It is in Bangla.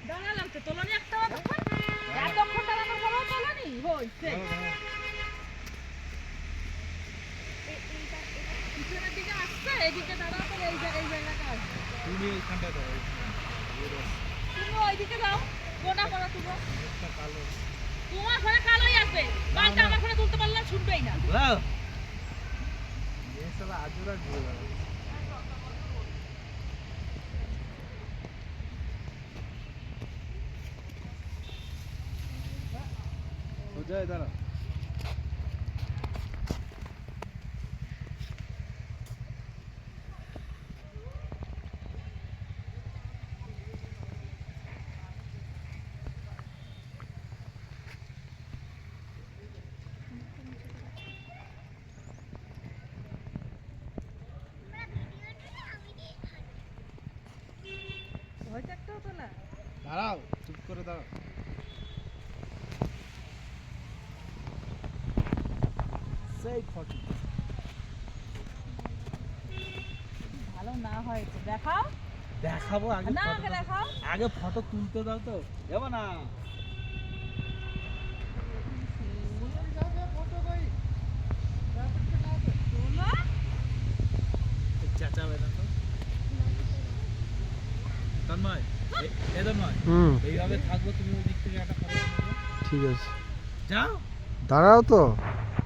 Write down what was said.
দাঁড়ালাম তো তোলনি একটা এতক্ষণ দাঁড়ানোর পরেও তোলনি হইছে পিছনের দিকে আসছে এদিকে দাঁড়াও তো এই জায়গাটা আসবে তুমি এইখানটা দাও তুমি ওইদিকে যাও কোনা করা তুমি তোমার ঘরে কালোই আসবে কালকে আমার ঘরে তুলতে পারলাম শুনবেই না দাও এই সব আজুরা ঘুরে যাবে সোজা দাঁড়া হয়তো একটাও তোলা দাঁড়াও চুপ করে দাঁড়াও সেই ফটো ভালো না হয়েছে দেখাও দেখাবো আগে না আগে দেখাও আগে ফটো তুলতে দাও তো যাবো না চেঁচাবে না তো তন্ময় তন্ময় এইভাবে থাকবো তুমি ওই দিক থেকে একটা ফটো ঠিক আছে যাও দাঁড়াও তো